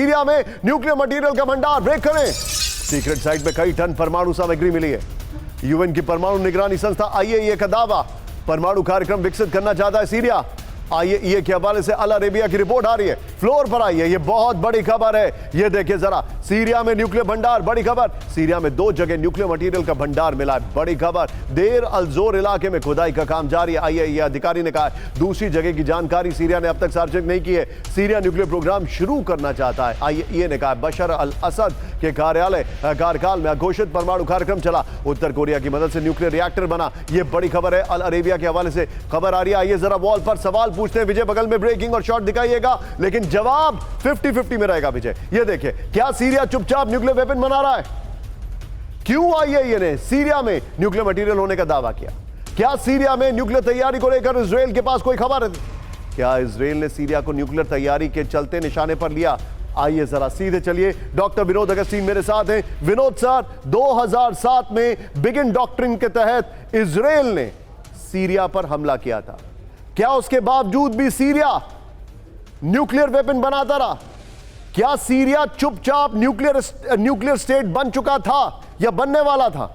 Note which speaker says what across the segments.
Speaker 1: Syria में nuclear material का भंडार, ब्रेक करें। सीक्रेट साइट में कई टन परमाणु सामग्री मिली है। यूएन की परमाणु निगरानी संस्था आईएईए का दावा, परमाणु कार्यक्रम विकसित करना चाहता है सीरिया। आईएईए के हवाले से अल अरेबिया की रिपोर्ट आ रही है, फ्लोर पर आई है। ये बहुत बड़ी खबर है, ये देखिए जरा। सीरिया में न्यूक्लियर भंडार, बड़ी खबर। सीरिया में 2 जगह न्यूक्लियर मटेरियल का भंडार मिला है, बड़ी खबर। देर अल जोर इलाके में खुदाई का काम जारी है, आईएईए अधिकारी ने कहा। दूसरी जगह की जानकारी सीरिया ने अब तक सार्वजनिक नहीं की है। सीरिया न्यूक्लियर प्रोग्राम शुरू करना चाहता है, आईएईए ने कहा। बशर अल असद के कार्यकाल में अघोषित परमाणु कार्यक्रम चला, उत्तर कोरिया की मदद से न्यूक्लियर रिएक्टर बना। यह बड़ी खबर है, अल अरेबिया के हवाले से खबर आ रही है। आइए जरा वॉल पर सवाल पूछते हैं। विजय बगल में ब्रेकिंग और शॉट दिखाइएगा, लेकिन जवाब 50-50 में रहेगा। विजय, ये देखिए, क्या सीरिया चुपचाप न्यूक्लियर वेपन बना रहा है? क्यों आईएईए ने सीरिया में न्यूक्लियर मटेरियल होने का दावा किया? क्या सीरिया में न्यूक्लियर तैयारी को लेकर इजराइल के पास कोई खबर है? क्या इजराइल ने सीरिया को न्यूक्लियर तैयारी के चलते निशाने पर लिया? आइए जरा सीधे चलिए, डॉक्टर विनोद अगस्तीन मेरे साथ हैं। विनोद सर, 2007 में बिगिन डॉक्ट्रिन के तहत इजराइल ने सीरिया पर हमला किया था। क्या उसके बावजूद भी सीरिया न्यूक्लियर वेपन बनाता रहा? क्या सीरिया चुपचाप न्यूक्लियर स्टेट बन चुका था या बनने वाला था?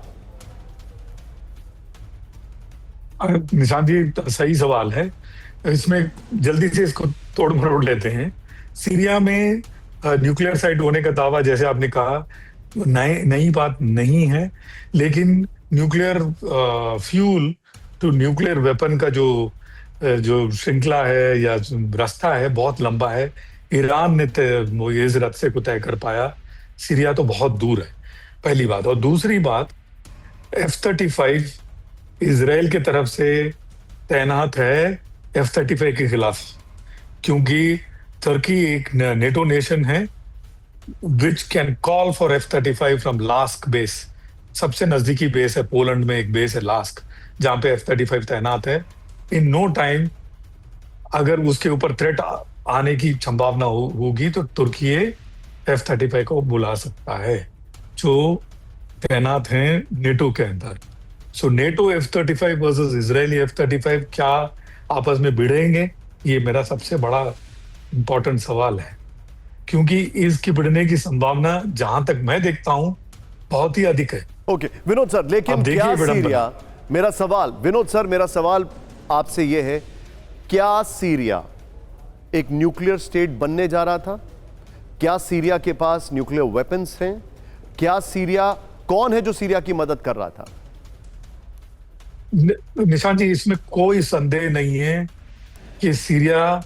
Speaker 2: निशांत जी, सही सवाल है। इसमें जल्दी से इसको तोड़ मरोड़ लेते हैं। सीरिया में न्यूक्लियर साइट होने का दावा, जैसे आपने कहा, नई बात नहीं है, लेकिन nuclear fuel to nuclear weapon का जो श्रृंखला है या रास्ता है, बहुत लंबा है। ईरान ने इस रास्ते को तय कर पाया, सीरिया तो बहुत दूर है, पहली बात। और दूसरी बात, F-35 इजराइल की तरफ से तैनात है F-35 के खिलाफ, क्योंकि तुर्की एक नेटो नेशन है which can call for F-35 from लास्क base. सबसे नजदीकी बेस है पोलैंड में, एक बेस है लास्क, जहां पे F-35 तैनात है। इन नो टाइम अगर उसके ऊपर थ्रेट आने की संभावना होगी तो तुर्की F-35 को बुला सकता है, जो तैनात हैं नेटो के अंदर। सो NATO F-35 versus Israeli F-35 क्या आपस में भिड़ेंगे? ये मेरा सबसे बड़ा इंपॉर्टेंट सवाल है, क्योंकि इसकी भिड़ने की संभावना जहां तक मैं देखता हूं बहुत ही अधिक है।
Speaker 1: ओके विनोद सर, लेकिन क्या सीरिया, मेरा सवाल विनोद सर, मेरा सवाल आपसे यह है, क्या सीरिया एक न्यूक्लियर स्टेट बनने जा रहा था? क्या सीरिया के पास न्यूक्लियर वेपन्स हैं? क्या सीरिया, कौन है जो सीरिया की मदद कर रहा था?
Speaker 2: निशांत जी, इसमें कोई संदेह नहीं है कि सीरिया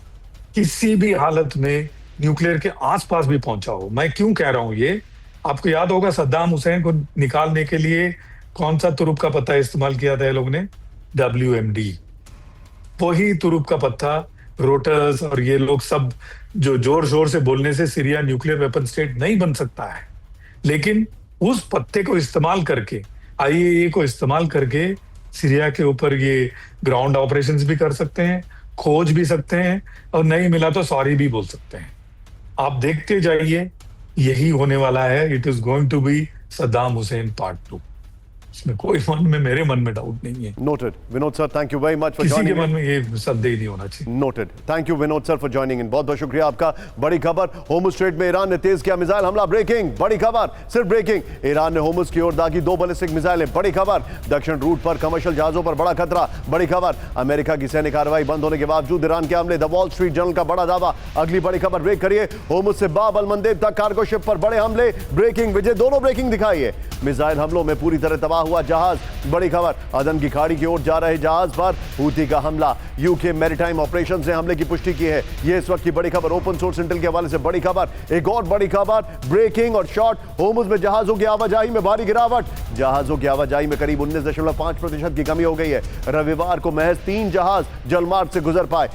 Speaker 2: किसी भी हालत में न्यूक्लियर के आसपास भी पहुंचा हो। मैं क्यों कह रहा हूं ये, आपको याद होगा सद्दाम हुसैन को निकालने के लिए कौन सा तुरुप का पत्ता इस्तेमाल किया था ये लोग ने? WMD। वही तुरुप का पत्ता रोटर्स और ये लोग सब जो जोर शोर से बोलने से सीरिया न्यूक्लियर वेपन स्टेट नहीं बन सकता है, लेकिन उस पत्ते को इस्तेमाल करके, आईएईए को इस्तेमाल करके सीरिया के ऊपर ये ग्राउंड ऑपरेशंस भी कर सकते हैं, खोज भी सकते हैं, और नहीं मिला तो सॉरी भी बोल सकते हैं। आप देखते जाइए, यही होने वाला है। It is going to be Saddam Hussein part 2। इसमें कोई मेरे मन में डाउट नहीं है।
Speaker 1: Noted Vinod sir, thank you very much for
Speaker 2: किसी के
Speaker 1: जॉइनिंग।
Speaker 2: मन में ये संदेह नहीं होना चाहिए।
Speaker 1: Noted, thank you Vinod sir for joining in. बहुत बहुत शुक्रिया आपका। बड़ी खबर, होर्मुज स्ट्रेट में ईरान ने तेज किया मिसाइल हमला, ब्रेकिंग। बड़ी खबर, सिर्फ ब्रेकिंग। ईरान ने होर्मुज की ओर दागी 2 बैलिस्टिक मिसाइलें, बड़ी खबर। दक्षिण रूट पर कमर्शियल जहाजों पर बड़ा खतरा, बड़ी खबर। अमेरिका की सैन्य कार्रवाई बंद होने के बावजूद ईरान के हमले, द वॉल स्ट्रीट जर्नल का बड़ा दावा, अगली बड़ी खबर। ब्रेक करिए, होर्मुज से बाब अल मंदेब तक कार्गो शिप पर बड़े हमले, ब्रेकिंग। विजय, दोनों ब्रेकिंग दिखाइए। मिसाइल हमलों में पूरी तरह तबाह हुआ जहाज, बड़ी खबर। अदन की खाड़ी की ओर जा रहे जहाज पर हूती का हमला, यूके मैरीटाइम ऑपरेशन से हमले की पुष्टि की है। यह इस वक्त की बड़ी खबर, ओपन सोर्स इंटेल के हवाले से बड़ी खबर। एक और बड़ी खबर, ब्रेकिंग और शॉर्ट। होर्मुज में जहाजों की आवाजाही में भारी गिरावट, जहाजों की आवाजाही में करीब 19.5% की कमी हो गई है। रविवार को महज 3 जहाज जलमार्ग से गुजर पाए।